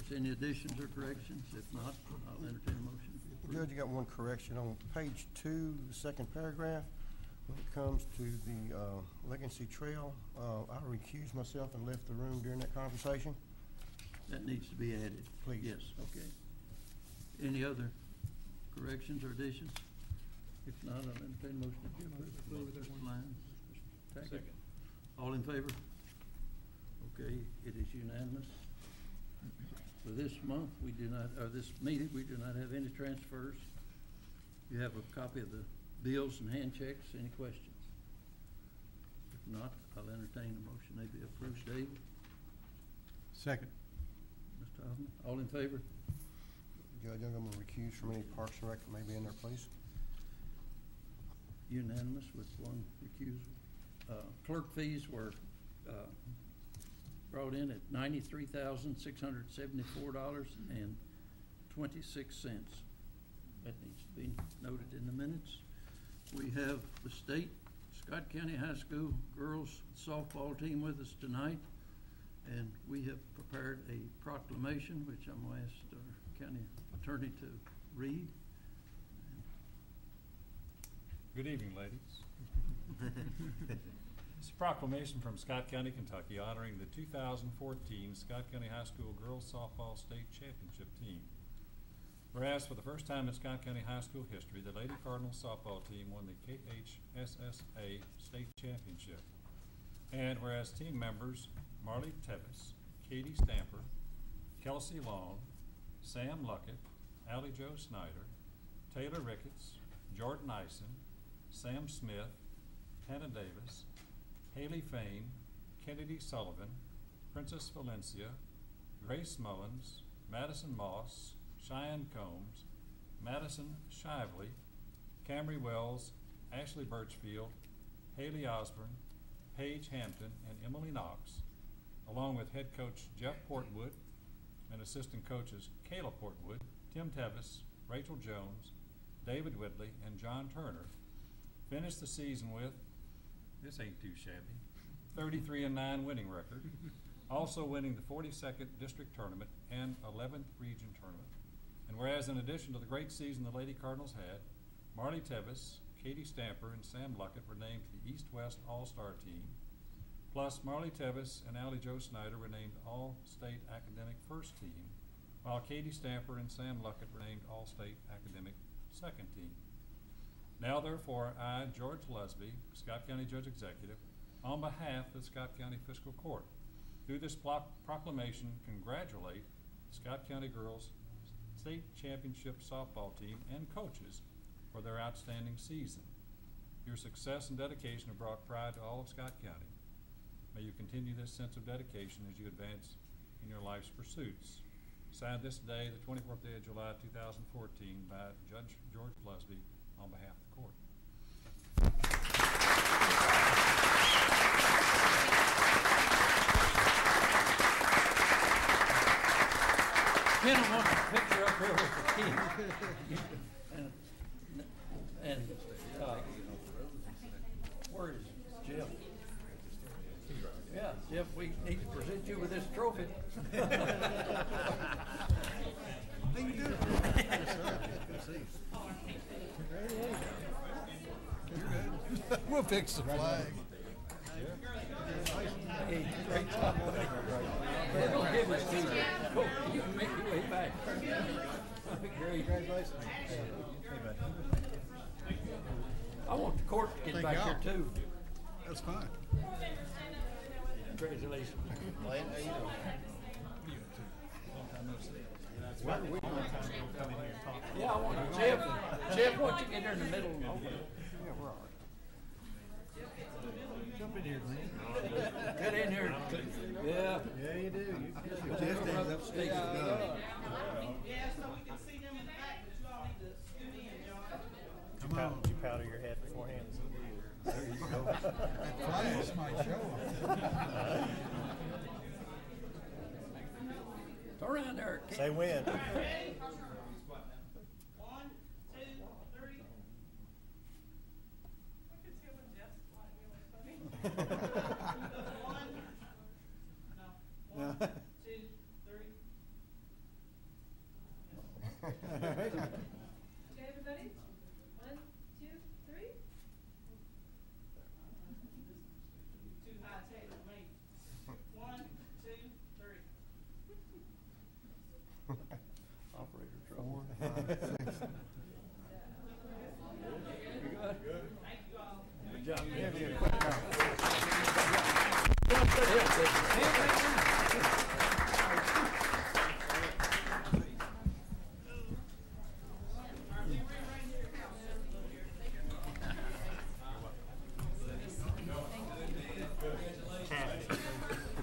reports. Any additions or corrections? If not, I'll entertain a motion. Judge, you got one correction on page 2, the second paragraph. When it comes to the Legacy Trail, I recused myself and left the room during that conversation. That needs to be added. Please. Yes, okay. Any other corrections or additions? If not, I'll entertain a motion to approve. Mr. Lyons, Mr. Tackett. Second. All in favor? Okay, it is unanimous. For this month, we do not, or this meeting, we do not have any transfers. You have a copy of the bills and hand checks. Any questions? If not, I'll entertain a motion they be approved. David? Second. Mr. Hoffman? All in favor? Judge, I'm going to recuse from any Parks and Rec that may be in there, please. Unanimous with one recusal. Clerk fees were brought in at $93,674.26. That needs to be noted in the minutes. We have the state Scott County High School girls softball team with us tonight, and we have prepared a proclamation, which I'm going to ask our county attorney to read. Good evening, ladies. It's a proclamation from Scott County, Kentucky, honoring the 2014 Scott County High School Girls Softball State Championship team. Whereas for the first time in Scott County High School history, the Lady Cardinals softball team won the KHSSA State Championship. And whereas team members Marley Tevis, Katie Stamper, Kelsey Long, Sam Luckett, Allie Jo Snyder, Taylor Ricketts, Jordan Ison, Sam Smith, Hannah Davis, Haley Fain, Kennedy Sullivan, Princess Valencia, Grace Mullins, Madison Moss, Cheyenne Combs, Madison Shively, Camry Wells, Ashley Birchfield, Haley Osborne, Paige Hampton, and Emily Knox, along with head coach Jeff Portwood and assistant coaches Kayla Portwood, Tim Tevis, Rachel Jones, David Whitley, and John Turner, finished the season with, this ain't too shabby, 33-9 winning record, also winning the 42nd district tournament and 11th region tournament. And whereas in addition to the great season the Lady Cardinals had, Marley Tevis, Katie Stamper, and Sam Luckett were named to the East-West All-Star team, plus Marley Tevis and Allie Jo Snyder were named All-State Academic First Team, while Katie Stamper and Sam Luckett were named All-State Academic Second Team. Now therefore, I, George Lusby, Scott County Judge Executive, on behalf of the Scott County Fiscal Court, through this proclamation, congratulate the Scott County Girls State Championship softball team and coaches for their outstanding season. Your success and dedication have brought pride to all of Scott County. May you continue this sense of dedication as you advance in your life's pursuits. Signed this day, the 24th day of July, 2014, by Judge George Lusby on behalf of the court. Ken wants a picture up here with the team. and where is Jeff? Yeah, Jeff, we need to present you with this trophy. How you doing? Yes, sir. Good to see you. You're good. We'll fix the flag. Hey, great job, buddy. Hey, don't give this to you. Go, you can make your way back. Great. Congratulations. I want the court to get back here too. That's fine. Congratulations. Lane, how you doing? Yeah, I want Jeff. Jeff, why don't you get here in the middle? Yeah, we're all right. Jump in here, man. Get in here. Yeah. Yeah, you do. Jeff stands upstate. Yeah, so we can see them in the back, but you all need to scoot in, y'all. Come on. Did you powder your head beforehand? There you go. Flash might show up. Turn around there. Say when. Ready? 1, 2, 3. I could tell when Jeff's like really funny. 1, 2, 3. Have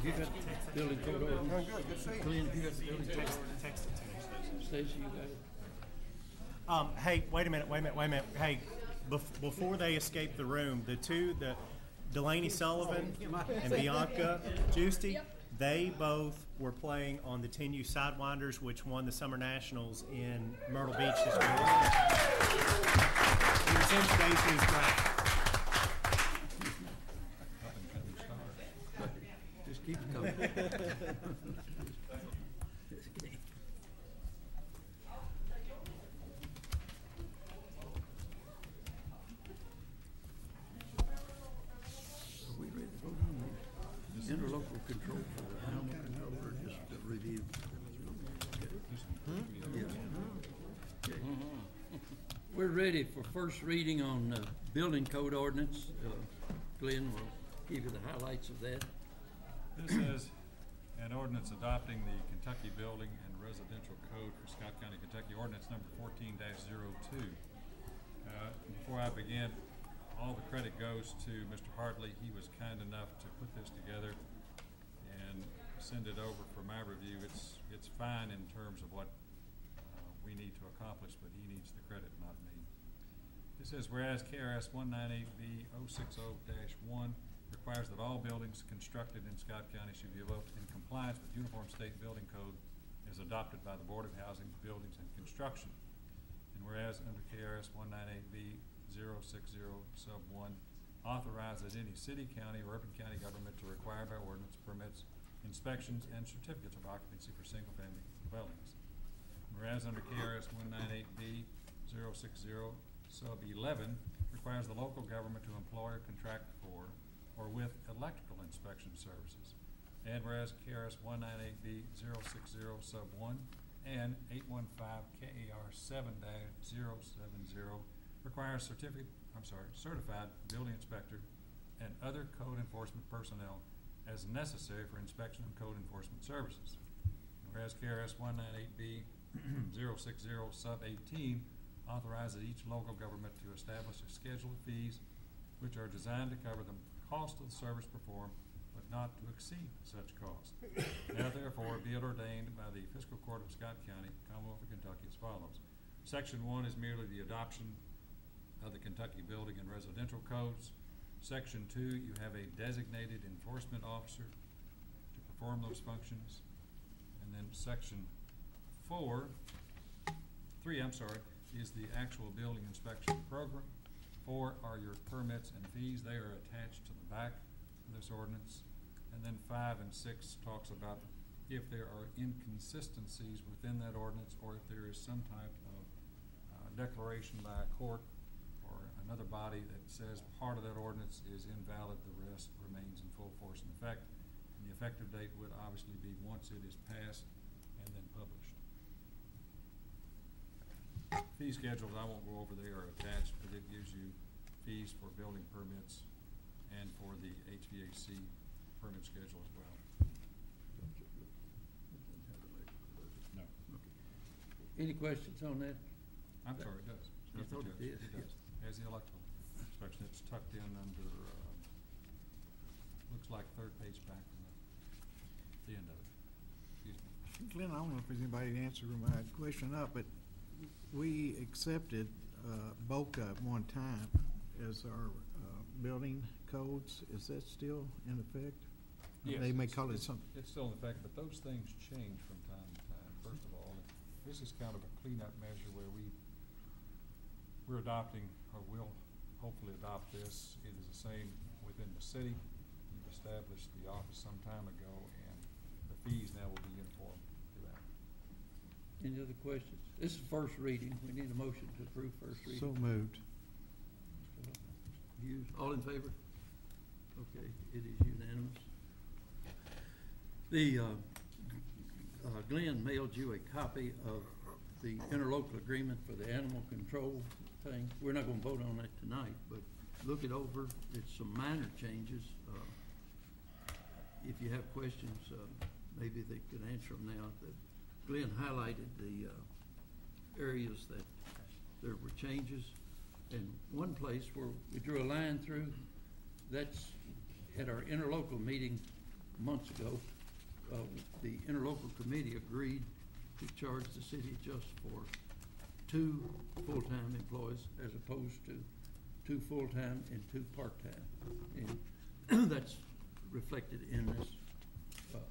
you got the building code ordinance? Doing good, good to see you. Glenn, have you got the building code ordinance? Text it to me. Stacy, you got it? Hey, wait a minute. Hey, before they escape the room, the Delaney Sullivan and Bianca Giusti, they both were playing on the 10U Sidewinders, which won the Summer Nationals in Myrtle Beach this week. It was in today's news graphic. Just keep it going. Are we ready to vote on these? Interlocal control for the animal control or just a review? Yeah. Okay. We're ready for first reading on building code ordinance. Glenn will give you the highlights of that. This is an ordinance adopting the Kentucky Building and Residential Code for Scott County, Kentucky, ordinance number 14-02. Before I begin, all the credit goes to Mr. Hartley. He was kind enough to put this together and send it over for my review. It's fine in terms of what we need to accomplish, but he needs the credit, not me. This says, whereas KRS 198B 060-1 requires that all buildings constructed in Scott County should be built in compliance with Uniform State Building Code as adopted by the Board of Housing, Buildings, and Construction. And whereas under KRS 198B 060-1 authorizes any city, county, or urban county government to require by ordinance permits, inspections, and certificates of occupancy for single-family dwellings. Whereas under KRS 198B 060-11 requires the local government to employ or contract for or with electrical inspection services. And whereas KRS 198B 060-1 and 815 KAR 7-070 requires certified building inspector and other code enforcement personnel as necessary for inspection and code enforcement services. Whereas KRS 198B 060-18 authorizes each local government to establish a schedule of fees which are designed to cover the cost of the service performed, but not to exceed such cost. Now therefore be it ordained by the Fiscal Court of Scott County, Commonwealth of Kentucky as follows. Section 1 is merely the adoption of the Kentucky Building and Residential Codes. Section 2, you have a designated enforcement officer to perform those functions. And then Section 3, is the actual building inspection program. 4 are your permits and fees. They are attached to the back of this ordinance. And then 5 and 6 talks about if there are inconsistencies within that ordinance or if there is some type of declaration by a court or another body that says part of that ordinance is invalid, the rest remains in full force and effect. And the effective date would obviously be once it is passed and then published. Fee schedules, I won't go over, they are attached, but it gives you fees for building permits and for the HVAC permit schedule as well. No. Any questions on that? I'm sorry, it does. I thought it did. It does. As the electrical inspection, it's tucked in under, looks like third page back from the end of it. Excuse me. Glenn, I don't know if there's anybody to answer my question up, but we accepted BOCA at one time as our building codes. Is that still in effect? Yes, They may it's- call it it's- something. It's still in effect, but those things change from time to time, first of all. This is kind of a cleanup measure where we're adopting, or will hopefully adopt this. It is the same within the city. We've established the office some time ago, and the fees now will be uniform to that. Any other questions? This is first reading. We need a motion to approve first reading. So moved. Mr. Hughes, all in favor? Okay, it is unanimous. The, Glenn mailed you a copy of the interlocal agreement for the animal control thing. We're not gonna vote on that tonight, but look it over. It's some minor changes. If you have questions, maybe they could answer them now. Glenn highlighted the areas that there were changes. And one place where we drew a line through, that's at our interlocal meeting months ago. The interlocal committee agreed to charge the city just for 2 full-time employees as opposed to 2 full-time and 2 part-time. And that's reflected in this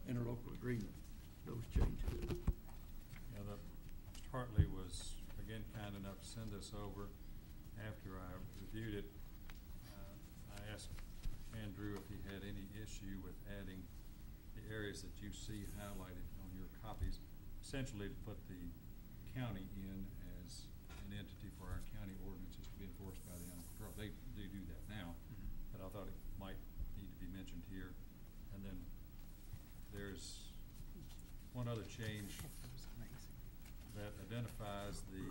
interlocal agreement, those changes. Yeah, Mr. Hartley was, again, kind enough to send this over. After I reviewed it, I asked Andrew if he had any issue with adding the areas that you see highlighted on your copies, essentially to put the county in as an entity for our county ordinances to be enforced by the animal control. They do that now, but I thought it might need to be mentioned here. And then there's one other change that identifies the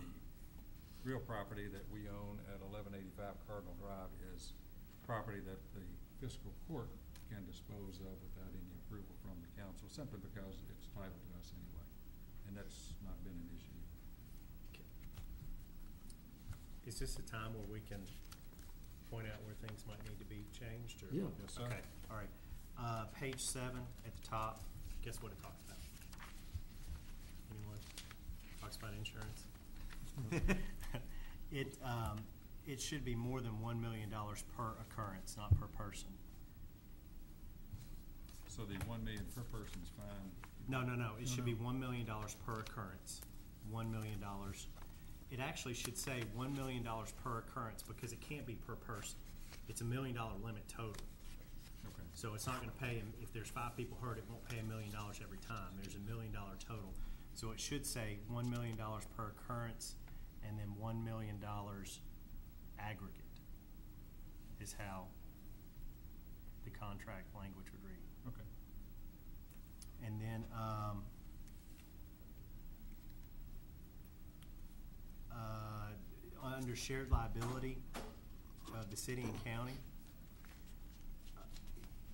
real property that we own at 1185 Cardinal Drive is property that the fiscal court can dispose of without any approval from the council, simply because it's titled to us anyway. And that's not been an issue. Is this a time where we can point out where things might need to be changed, or? Yeah. Yes, sir. Okay, all right. Page 7 at the top, guess what it talks about? Anyone? Talks about insurance? It should be more than $1 million per occurrence, not per person. So the 1 million per person is fine. No, it should be $1 million per occurrence, $1 million. It actually should say $1 million per occurrence because it can't be per person. It's $1 million limit total. Okay. So it's not gonna pay, if there's 5 people hurt, it won't pay $1 million every time. There's $1 million total. So it should say $1 million per occurrence and then $1 million aggregate is how the contract language would read. Okay. And then, under shared liability of the city and county,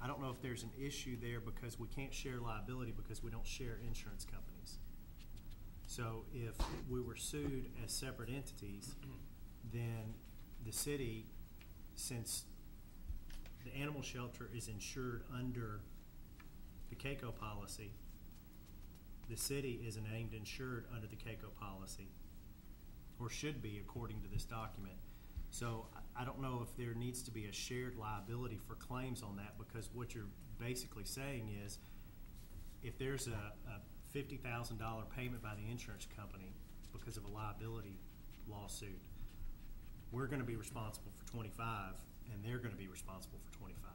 I don't know if there's an issue there because we can't share liability because we don't share insurance companies. So if we were sued as separate entities, then the city, since the animal shelter is insured under the CAECO policy, the city is a named insured under the CAECO policy, or should be according to this document. So I don't know if there needs to be a shared liability for claims on that, because what you're basically saying is if there's a $50,000 payment by the insurance company because of a liability lawsuit, we're gonna be responsible for 25 and they're gonna be responsible for 25.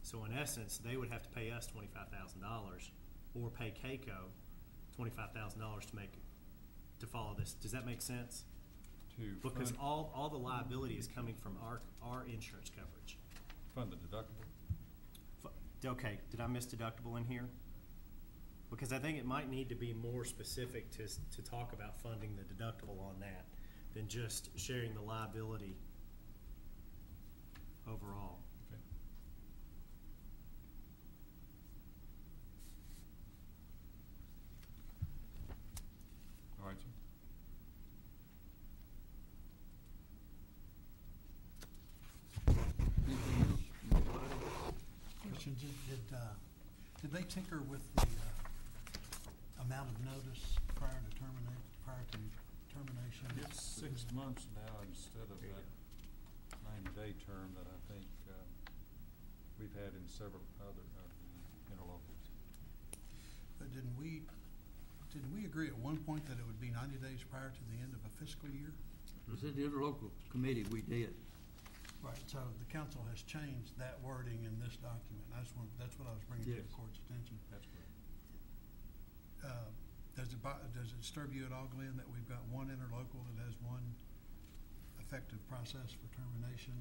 So in essence, they would have to pay us $25,000 or pay CAECO $25,000 to follow this. Does that make sense? Because fund, all the liability is coming from our insurance coverage. fund the deductible. Okay, did I miss deductible in here? Because I think it might need to be more specific to talk about funding the deductible on that than just sharing the liability overall. Okay. All right, sir. Anything else from anybody? Question, did they tinker with the amount of notice prior to termination? It's 6 months now instead of that 90-day term that I think we've had in several other of the interlocals. But didn't we agree at one point that it would be 90 days prior to the end of a fiscal year? It was at the interlocal committee we did. Right, so the council has changed that wording in this document. That's what I was bringing to Yes. the court's attention. That's correct. Does it disturb you at all, Glenn, that we've got one interlocal that has one effective process for termination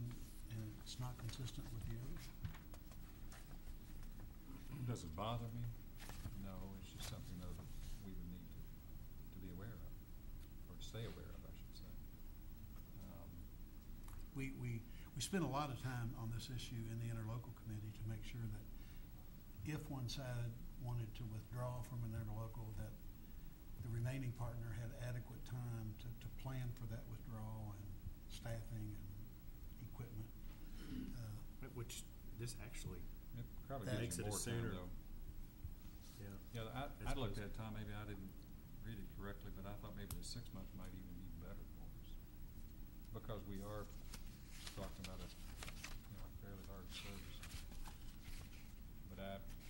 and it's not consistent with the others? Does it bother me? No, it's just something that we would need to be aware of or stay aware of, I should say. We spent a lot of time on this issue in the interlocal committee to make sure that if one side wanted to withdraw from an interlocal, that the remaining partner had adequate time to plan for that withdrawal and staffing and equipment. Which, this actually, It probably That gives makes you it a more time, sooner. though. yeah. Yeah, I As looked opposed- at it, Tom, maybe I didn't read it correctly, but I thought maybe the 6 months might even be better for us. Because we are talking about a fairly large service. But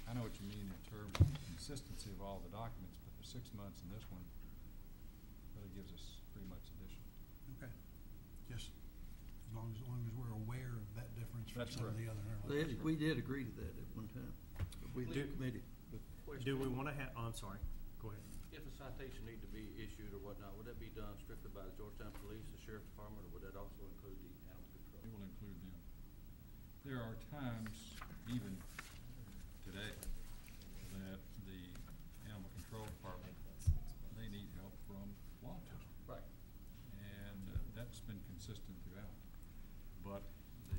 I know what you mean in terms of consistency of all the documents, but the 6 months in this one really gives us 3 months addition. Okay, just as long as we're aware of that difference from That's some of the correct. other interlocals. We did agree to that at one time, we, the committee. Do we want to have, oh, I'm sorry, go ahead. If a citation need to be issued or whatnot, would that be done strictly by the Georgetown Police, the Sheriff's Department, or would that also include the animal control? It will include them. There are times, even today, that the animal control department, they need help from law enforcement. Right. And that's been consistent throughout. But the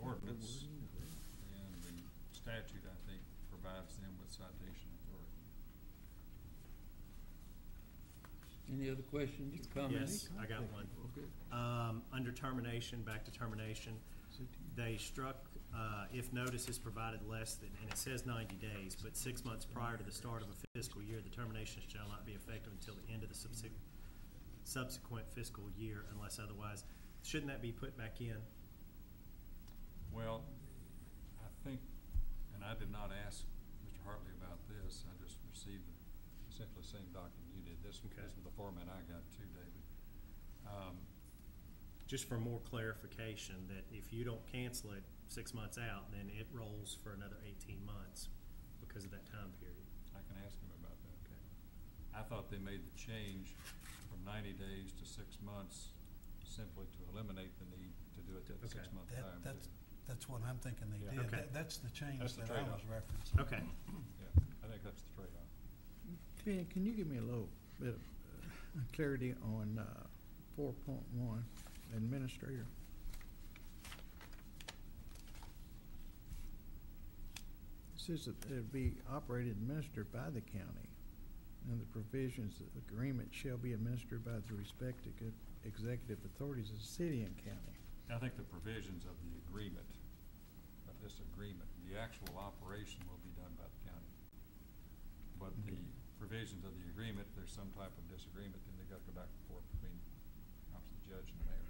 ordinance and the statute, I think, provides them with citation authority. Any other questions or comments? Yes, I got one. Okay. Under termination, back to termination, they struck, if notice is provided less than, and it says 90 days, but 6 months prior to the start of a fiscal year, the termination shall not be effective until the end of the subsequent fiscal year unless otherwise. Shouldn't that be put back in? Well, I think, and I did not ask Mr. Hartley about this, I just received essentially the same document you did. This Okay. is the format I got too, David. Just for more clarification, that if you don't cancel it 6 months out, then it rolls for another 18 months because of that time period. I can ask him about that. Okay. I thought they made the change from 90 days to 6 months simply to eliminate the need to do it at the Okay. 6 month That, time. that's what I'm thinking they Yeah. did. Okay. That's the change That's the that I was trade-off. referencing. Okay. Yeah, I think that's the trade-off. Can you give me a little bit of clarity on 4.1, administrator? It says that it'd be operated and administered by the county, and the provisions of the agreement shall be administered by the respective executive authorities of the city and county. I think the provisions of the agreement, of this agreement, the actual operation will be done by the county. But the provisions of the agreement, if there's some type of disagreement, then they gotta go back and forth between, obviously, the judge and the mayor.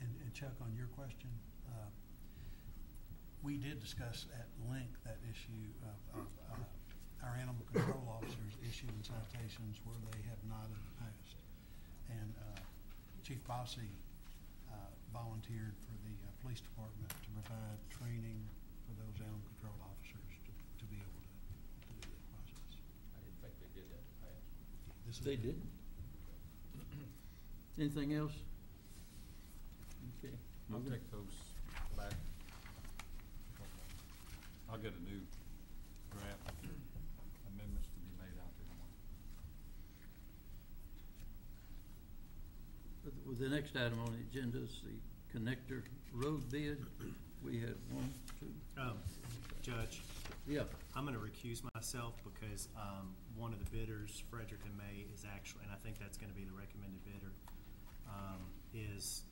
And Chuck, on your question, we did discuss at length that issue of our animal control officers issuing citations where they have not in the past. And Chief Bossy volunteered for the police department to provide training for those animal control officers to be able to do that process. I didn't think they did that in the past. This is- They didn't. Anything else? Okay. I'll take those back. I'll get a new draft amendments to be made out there tomorrow. Well, the next item on the agenda is the connector road bid. We had one, two, Judge, yeah. I'm going to recuse myself because one of the bidders, Frederick and May, is actually, and I think that's going to be the recommended bidder, is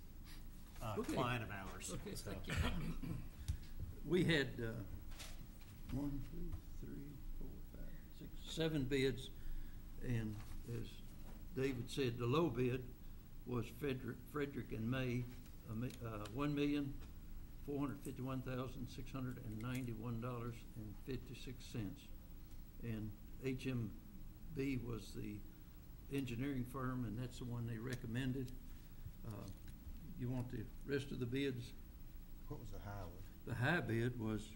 a Okay. client of ours. Okay, So, thank you. We had 1, 2, 3, 4, 5, 6, 7 bids, and as David said, the low bid was Frederick and May, $1,451,691.56, and HMB was the engineering firm, and that's the one they recommended. You want the rest of the bids? What was the high one? The high bid was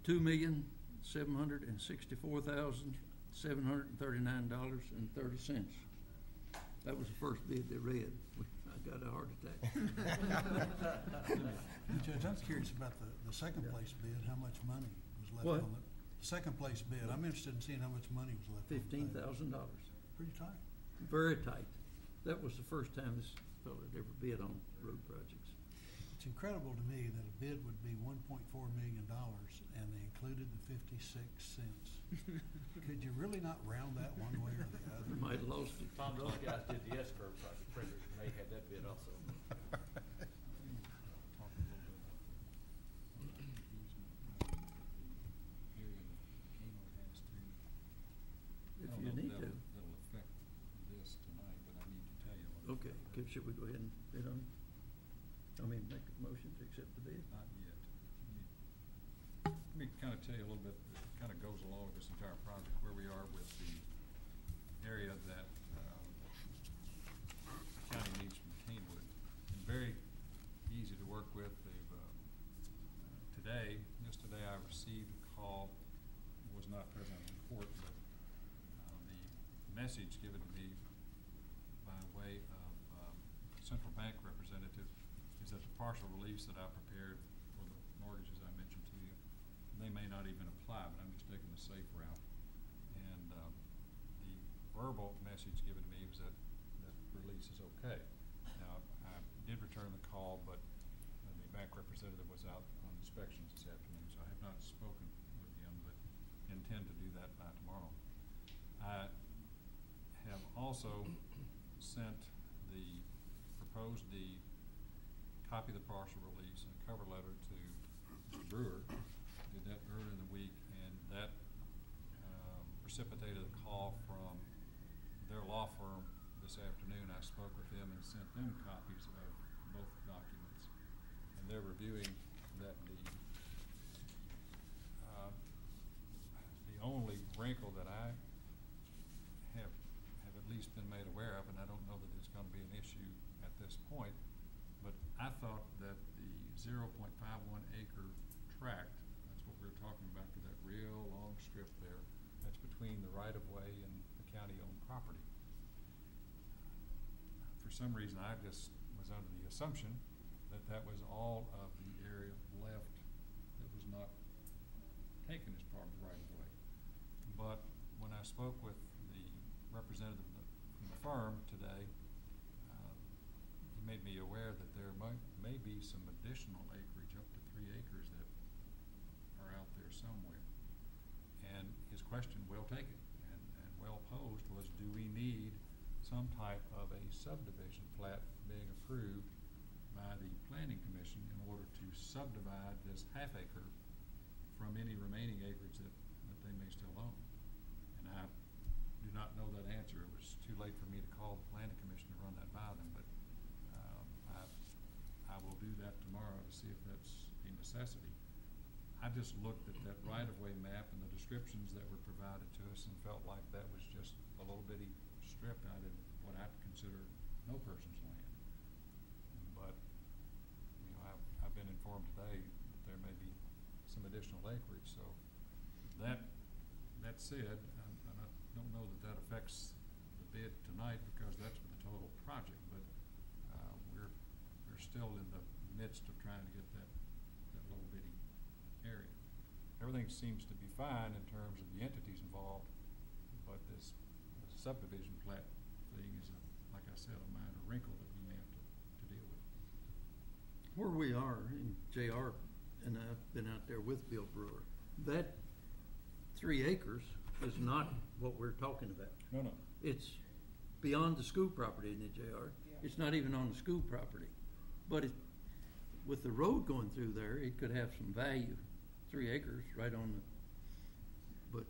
$2,764,739.30. That was the first bid they read. I got a heart attack. Judge, I'm curious about the second place bid, how much money was left What? on the second place bid, I'm interested in seeing how much money was left on the table. $15,000. Pretty tight. Very tight. That was the first time this fellow had ever bid on road projects. It's incredible to me that a bid would be $1.4 million and they included the 56 cents. Could you really not round that one way or the We other? might have lost it. Tom, those guys did the S-curve project, Frederick, and they had that bid also. Talk a little bit about the area that Keno has to. If I don't you know if need to. That'll affect this tonight, but I need to tell you a little Okay, bit. okay, should we go ahead and bid on it? I mean, make a motion to accept the bid? Not yet. Let me kind of tell you a little bit, it kind of goes along with this entire project, where we are with the area that the county needs from Keenwood. And very easy to work with. They've, just today I received a call, was not present in court, but the message given to me by way of Central Bank representative is that the partial release that I prepared for the mortgages I mentioned to you, they may not even apply, but I'm just taking the safe route. And the verbal message given to me was that release is okay. Now, I did return the call, but the bank representative was out on inspections this afternoon, so I have not spoken with him, but intend to do that by tomorrow. I have also sent the proposed deed, copy of the partial release, and a cover letter to Mr. Brewer. Did that earlier in the week, and that precipitated a call from their law firm this afternoon. I spoke with them and sent them copies of both documents, and they're reviewing that deed. The only wrinkle that I have at least been made aware of, and I don't know that it's going to be an issue at this point, but I thought that the 0.51 acre tract, that's what we're talking about, for that real long strip there, that's between the right-of-way and the county-owned property. For some reason, I just was under the assumption that that was all of the area left that was not taken as part of the right-of-way. But when I spoke with the representative from the firm today, he made me aware that there may be some additional acreage, up to 3 acres, that are out there somewhere. And his question, well taken and well posed, was, do we need some type of a subdivision plat being approved by the planning commission in order to subdivide this half acre from any remaining acreage that they may still own? And I do not know that answer. It was too late for me to call the planning commission to run that by them, but I will do that tomorrow to see if that's a necessity. I just looked at that right-of-way map and the descriptions that were provided to us and felt like that was just a little bitty strip out of what I consider no person's land. But, you know, I've been informed today that there may be some additional acreage, so that said, and I don't know that that affects the bid tonight because that's for the total project, but we're still in the midst of trying to get that little bitty area. Everything seems to be fine in terms of the entities involved, but this subdivision plat thing is, like I said, a minor wrinkle that we may have to deal with. Where we are, and JR and I've been out there with Bill Brewer, that 3 acres is not what we're talking about. No. It's beyond the school property, isn't it, JR? It's not even on the school property. But with the road going through there, it could have some value. 3 acres right on the, but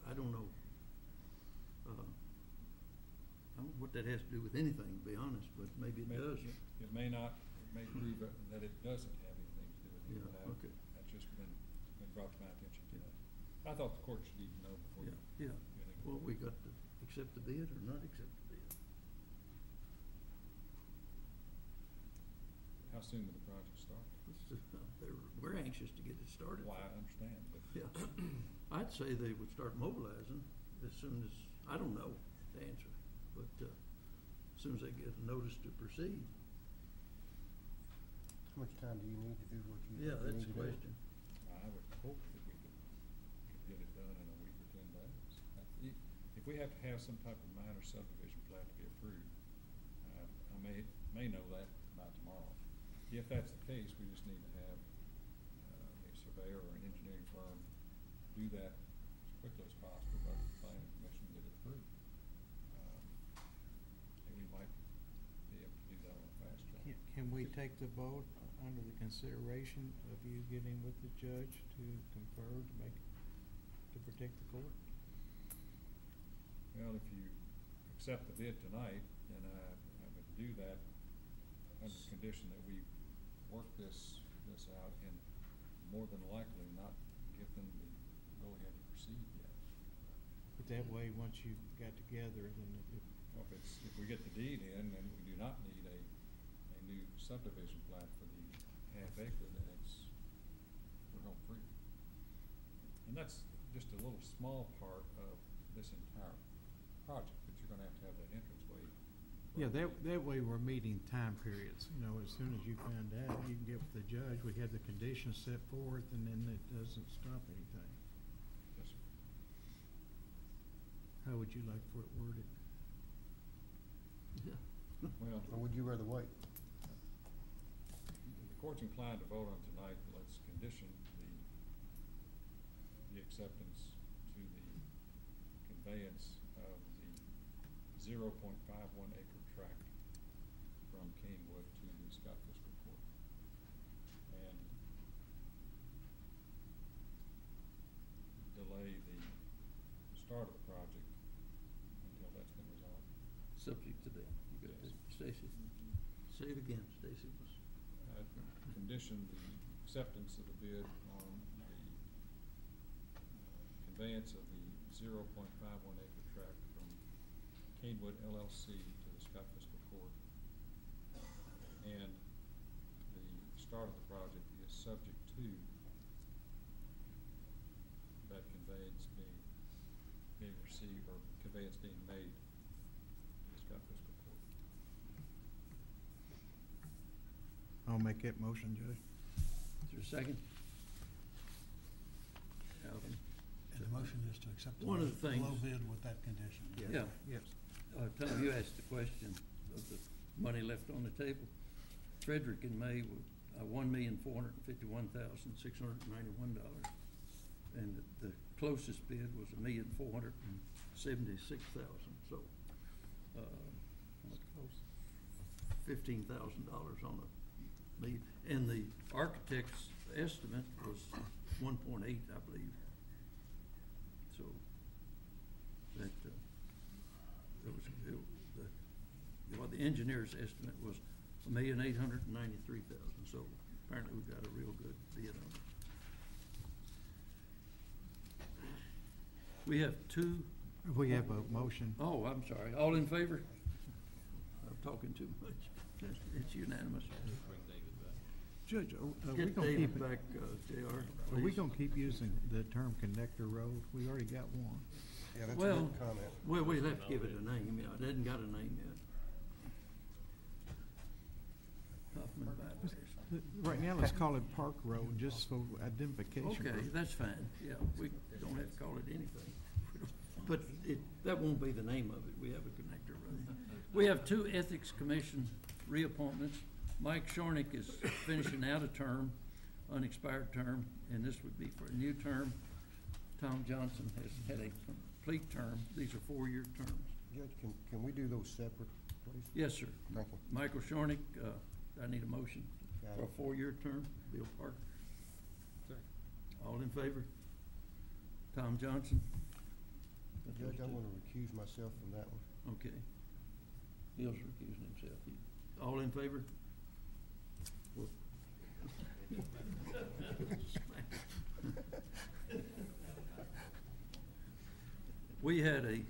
I don't know. I don't know what that has to do with anything, to be honest, but maybe it does. It may not, it may prove that it doesn't have anything to do with it. Yeah, but okay. That's just been brought to my attention today. I thought the court should even know before. Yeah. do anything. Well, we got to accept the bid or not accept the bid. How soon will the project start? We're anxious to get it started. Well, I understand, but Yeah. I'd say they would start mobilizing as soon as, I don't know the answer, but as soon as they get a notice to proceed. How much time do you need to do what you Yeah, that's need the to do? question. I would hope that we could get it done in a week or 10 days. If we have to have some type of minor subdivision plan to be approved, I may know that by tomorrow. If that's the case, we just need to have a surveyor or an engineering firm do that as quickly as possible, go to the planning commission and get it approved. And we might be able to do that on a fast track. Can we take the vote under the consideration of you getting with the judge to confer to protect the court? Well, if you accept the bid tonight, then I would do that under the condition that we work this out and more than likely not give them the go-ahead to proceed yet. But that way, once you got together, then Well, if we get the deed in and we do not need a new subdivision plat for the half acre, then we're home free. And that's just a little small part of this entire project, but you're gonna have to have that entranceway. yeah, that way we're meeting time periods. You know, as soon as you find out, you can get with the judge, we have the conditions set forth, and then it doesn't stop anything. Yes, sir. How would you like for it worded? Yeah. Well, Or would you rather wait? the court's inclined to vote on tonight, let's condition the acceptance to the conveyance of the 0.51 acre tract from Canewood to the Scott Fiscal Court. And delay the start of the project until that's been resolved. Subject to that. You got Yes. that, Stacy? Say it again, Stacy. Condition the acceptance of the bid on the conveyance of the 0.51 acre tract from Canewood LLC to the Scott Fiscal Court. And the start of the project is subject to that conveyance being received, or conveyance being made to the Scott Fiscal Court. I'll make that motion, Judge. Is there a second? Alvin? And the motion is to accept the One of the things- low bid with that condition. Yeah. Yes. Tom, you asked the question of the money left on the table. Frederick and May were $1,451,691. And the closest bid was $1,476,000, so, $15,000 on a lead. And the architect's estimate was 1.8, I believe. So, that, the engineer's estimate was $1,893,000, so apparently we got a real good bid on it. We have two, We have a motion. oh, I'm sorry, all in favor? I'm talking too much. It's unanimous. Judge, are we Get gonna David keep, back, JR, are we please. gonna keep using the term conductor road? We already got one. Yeah, that's a Well, good comment. well, we'll have to give it a name, yeah, it hasn't got a name yet. Hoffman Bypass. Right now, let's call it Park Road, just for identification. Okay, that's fine, yeah, we don't have to call it anything. But that won't be the name of it, we have a connector road. We have two Ethics Commission reappointments. Mike Shornick is finishing out a term, unexpired term, and this would be for a new term. Tom Johnson has had a complete term, these are 4-year terms. Judge, can we do those separate, please? Yes, sir. Thank you. Michael Shornick, I need a motion Got for a it. 4-year term. Bill Parker. All in favor? Tom Johnson? Judge, I'm gonna recuse myself from that one. Okay. Bill's recusing himself. All in favor? We had a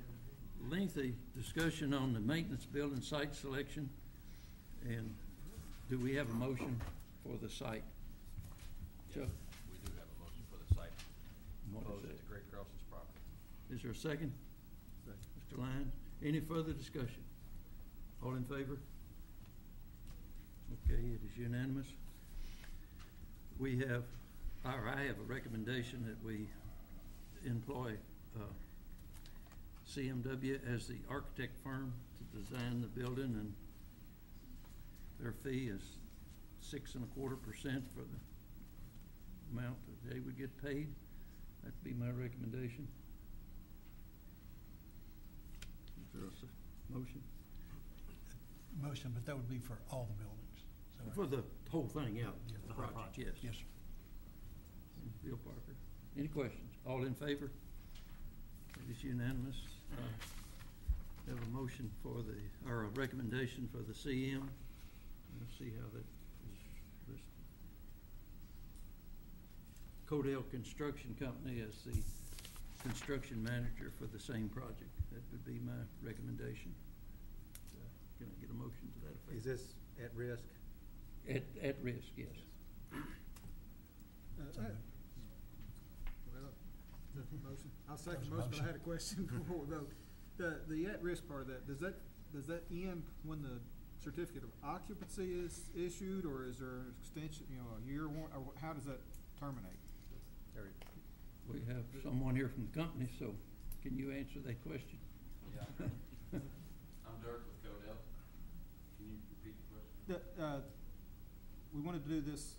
lengthy discussion on the maintenance building site selection, and do we have a motion for the site? Chuck? We do have a motion for the site What is proposed that? at the Great Crossings property. Is there a second? Mr. Lyons, any further discussion? All in favor? Okay, it is unanimous. We have, or I have a recommendation that we employ CMW as the architect firm to design the building, and their fee is 6.25% for the amount that they would get paid. That'd be my recommendation. Is there a motion? Motion, but that would be for all the buildings. Is that right? For the whole thing, yeah, Yeah, the the whole project, project. yes. Yes, sir. Bill Parker. Any questions? All in favor? It is unanimous. Have a motion for the, or a recommendation for the CM. Let's see how that is listed. Codell Construction Company as the construction manager for the same project. That would be my recommendation. Can I get a motion to that effect? Is this at risk? At risk, yes. Well, the motion, I'll second There's a the motion, but I had a motion. question before we vote. The at-risk part of that, does that end when the certificate of occupancy is issued, or is there an extension, a year or how does that terminate? We have someone here from the company, so can you answer that question? Yeah. I'm Dirk with Codell. Can you repeat the question? We wanted to do this,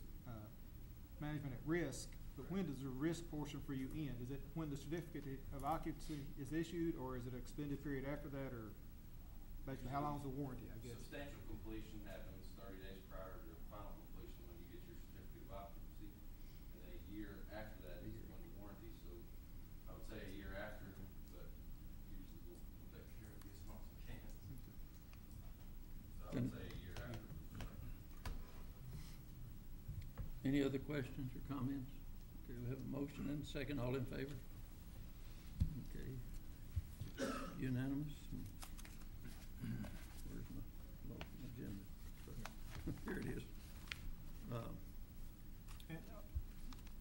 management at risk, but when does the risk portion for you end? Is it when the certificate of occupancy is issued, or is it an extended period after that, or basically how long is the warranty, I guess? Substantial completion happens 30 days prior to final completion when you get your certificate of occupancy. And then a year after that is when the warranty, so I would say a year after, but usually we'll take care of it as much as we can. So I would say a year after. Any other questions or comments? Okay, we have a motion and a second. All in favor? Okay. Unanimous? Where's my motion agenda? Here it is.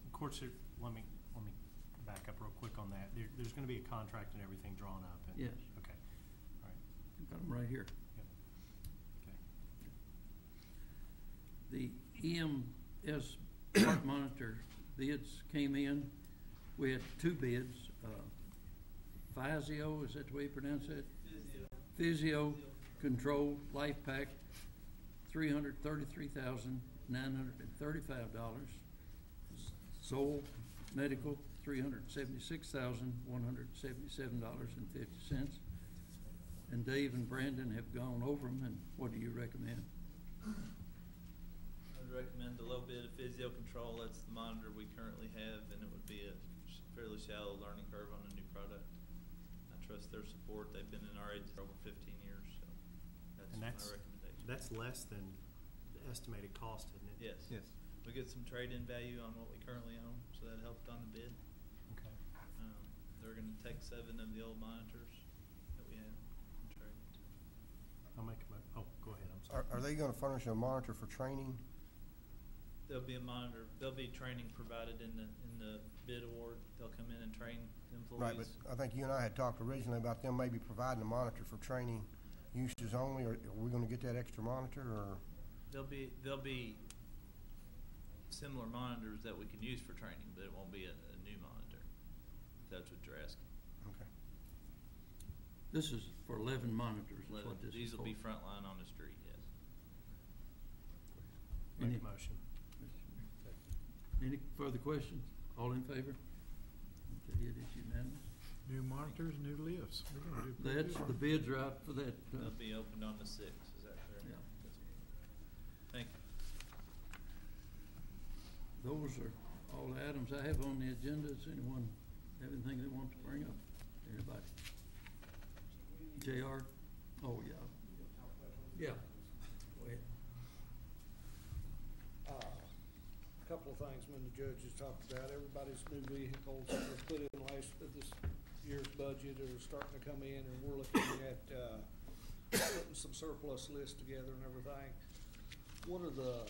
Of course, let me back up real quick on that. There's gonna be a contract and everything drawn up. Yes. Okay, all right, I've got them right here. yep, okay. The EMS Smart Monitor bids came in. We had two bids. Physio, is that the way you pronounce it? Physio Control Life Pack, $333,935. Zoll Medical, $376,177.50. And Dave and Brandon have gone over them, and what do you recommend? I'd recommend the low bid of Physio Control. That's the monitor we currently have, and it would be a fairly shallow learning curve on a new product. I trust their support. They've been in our agency for over 15 years, so that's And my recommendation. That's less than the estimated cost, isn't it? Yes. Yes. We get some trade-in value on what we currently own, so that helped on the bid. Okay. They're gonna take 7 of the old monitors that we have and trade. I'll make oh, go ahead, I'm sorry. Are they gonna furnish a monitor for training? There'll be a monitor, there'll be training provided in the bid award. They'll come in and train Right, employees. but I think you and I had talked originally about them maybe providing a monitor for training uses only, or are we gonna get that extra monitor, or? There'll be similar monitors that we can use for training, but it won't be a new monitor, if that's what you're asking. Okay. This is for 11 monitors, is what this is These will for. be frontline on the street, yes. Make Any- a motion. Any further questions? All in favor? Okay, it is unanimous. New monitors, new lifts. We're gonna do pretty That's, good. the bids are out for that. They'll be opened on the 6th, is that correct? Yeah. Thank you. Those are all the items I have on the agenda. Does anyone have anything they want to bring up? Anybody? JR? Oh, yeah. Yeah. Go ahead. A couple of things when the judges talked about, everybody's new vehicles that were put in this year's budget are starting to come in, and we're looking at, putting some surplus lists together and everything. One of the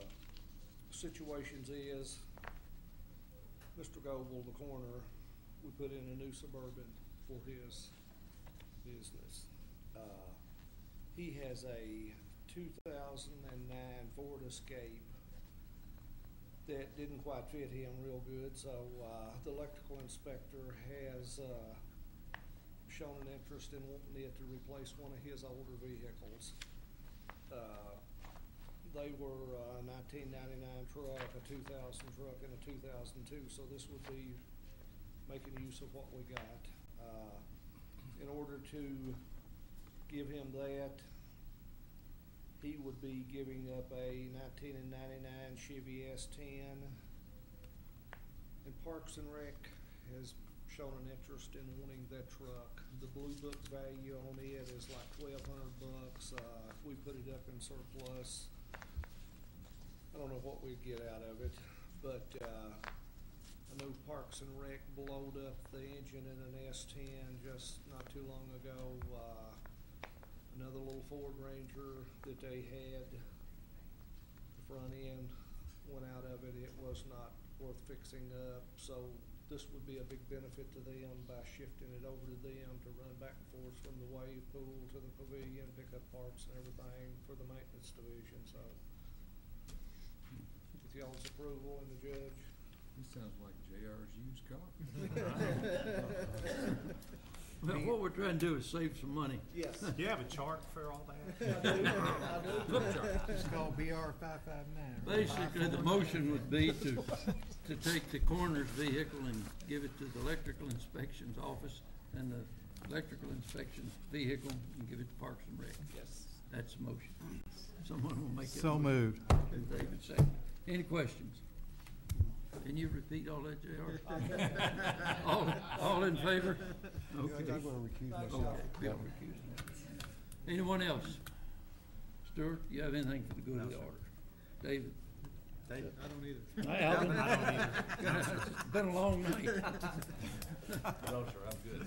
situations is, Mr. Goble, the coroner, we put in a new Suburban for his business. He has a 2009 Ford Escape that didn't quite fit him real good, so, the electrical inspector has, shown an interest in wanting it to replace one of his older vehicles. They were a 1999 truck, a 2000 truck, and a 2002, so this would be making use of what we got. In order to give him that, he would be giving up a 1999 Chevy S10. And Parks and Rec has shown an interest in wanting that truck. The Blue Book value on it is like $1,200. If we put it up in surplus, I don't know what we'd get out of it, but, I know Parks and Rec blowed up the engine in an S10 just not too long ago. Another little Ford Ranger that they had, the front end went out of it. It was not worth fixing up, so this would be a big benefit to them by shifting it over to them to run back and forth from the wave pool to the pavilion, pick up parts and everything for the maintenance division, so. With y'all's approval and the judge. This sounds like JR's used car. Well, what we're trying to do is save some money. Yes. Do you have a chart for all that? I do. It's called BR 559. Basically, the motion would be to take the coroner's vehicle and give it to the electrical inspection's office, and the electrical inspection's vehicle and give it to Parks and Rec. Yes. That's the motion. Someone will make it. So moved. David, second. Any questions? Can you repeat all that, JR? All in favor? Okay. Judge, I'm gonna recuse myself. Okay, Bill recusing. Anyone else? Stuart, you have anything for the good of the order? David? I don't either. Alvin? I don't either. It's been a long night. No, sir, I'm good.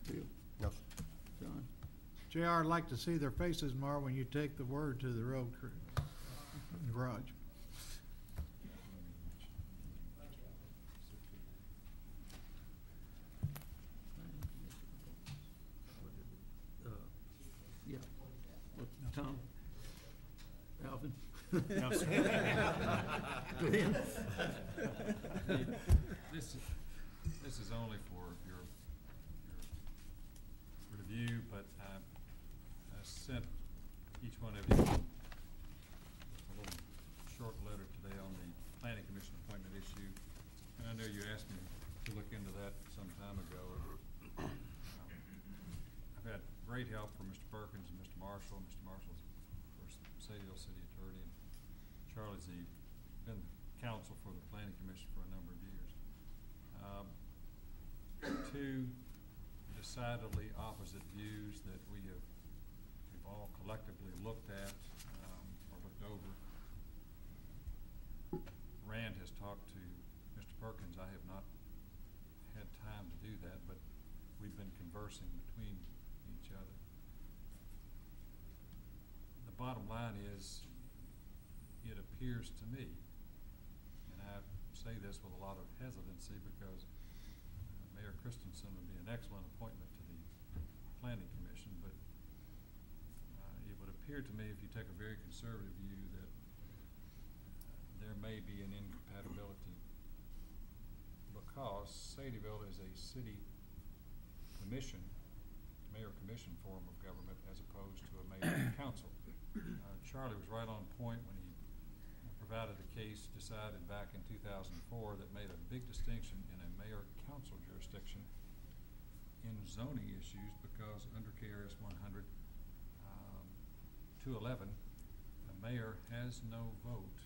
Bill? No, sir. John? JR, I'd like to see their faces more when you take the word to the road crew, garage. Yeah. What, Tom? Alvin? No, sir. Glenn? This is only for your review, but I sent each one of you a little short letter today on the planning commission appointment issue. And I know you asked me to look into that some time ago. I've had great help from Mr. Perkins and Mr. Marshall. Mr. Marshall's, of course, Sadie city attorney, and Charlie Z. been counsel for the planning commission for a number of years. Two decidedly opposite views that we've all collectively looked at or looked over. Rand has talked to Mr. Perkins. I have not had time to do that, but we've been conversing between each other. The bottom line is, it appears to me, and I say this with a lot of hesitancy because Mayor Christensen would be an excellent appointment to the Planning Commission, but it would appear to me, if you take a very conservative view, that there may be an incompatibility because Sadieville is a city commission, mayor commission form of government as opposed to a mayor council. Charlie was right on point when he provided a case decided back in 2004 that made a big distinction in a mayor council jurisdiction in zoning issues because under KRS 100, 211, the mayor has no vote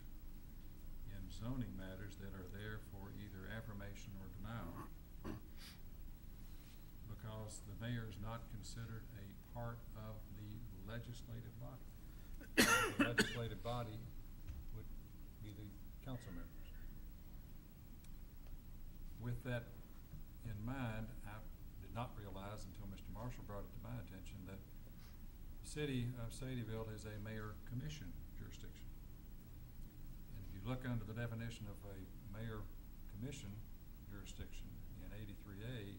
in zoning matters that are there for either affirmation or denial because the mayor is not considered a part of the legislative body. The legislative body would be the council members. With that in mind, I did not realize until Mr. Marshall brought it to my attention that the city of Sadieville is a mayor commission jurisdiction. And if you look under the definition of a mayor commission jurisdiction in 83A,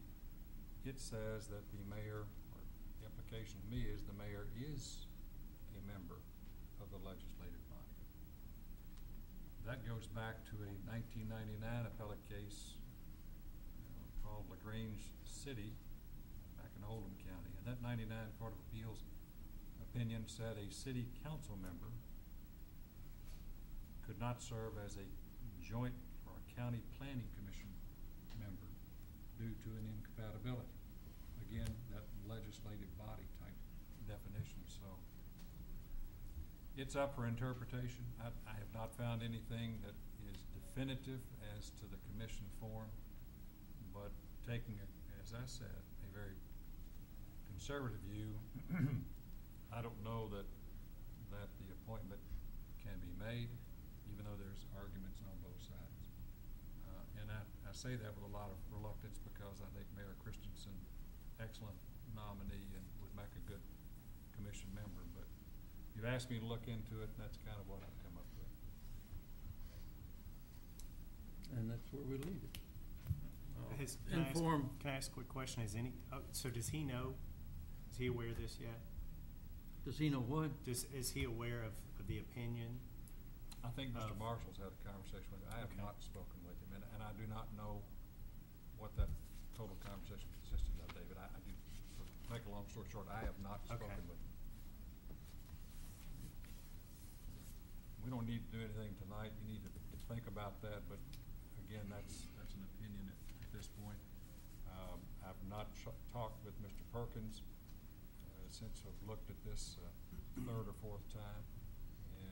it says that the mayor, or the implication to me is the mayor is a member of the legislative body. That goes back to a 1999 appellate case called LaGrange City back in Oldham County. And that 99 Court of Appeals opinion said a city council member could not serve as a joint or a county planning commission member due to an incompatibility. Again, that legislative body type definition, so it's up for interpretation. I have not found anything that is definitive as to the commission form, but taking, as I said, a very conservative view, I don't know that the appointment can be made, even though there's arguments on both sides. And I say that with a lot of reluctance because I think Mayor Christensen, excellent nominee and would make a good commission member, but you've asked me to look into it, and that's kind of what I've come up with. And that's where we leave it. Can I ask a quick question? So does he know? Is he aware of this yet? Does he know what? Is he aware of the opinion? I think Mr. Marshall's had a conversation with him. I have Okay. not spoken with him, and I do not know what that total conversation consisted of, David. I do, to make a long story short, I have not spoken Okay. with him. We don't need to do anything tonight. You need to think about that, but again, that's an opinion at this point. I've not talked with Mr. Perkins since I've looked at this third or fourth time,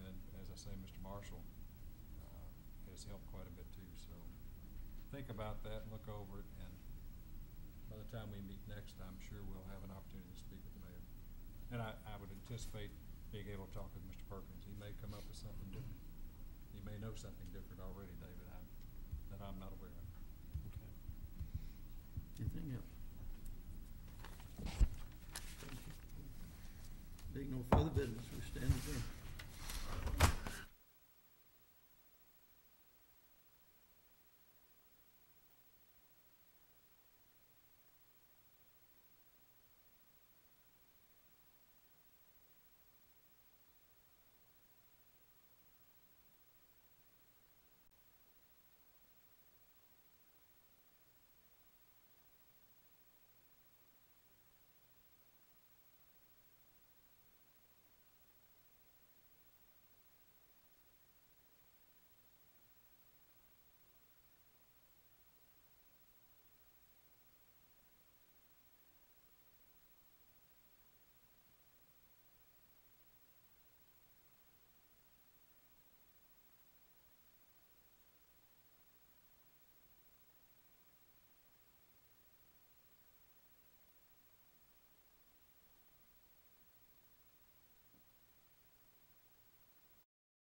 and as I say, Mr. Marshall has helped quite a bit too, so think about that, look over it, and by the time we meet next, I'm sure we'll have an opportunity to speak with the mayor. And I would anticipate being able to talk with Mr. Perkins. He may come up with something different. He may know something different already, David, that I'm not aware of. Okay. Anything else?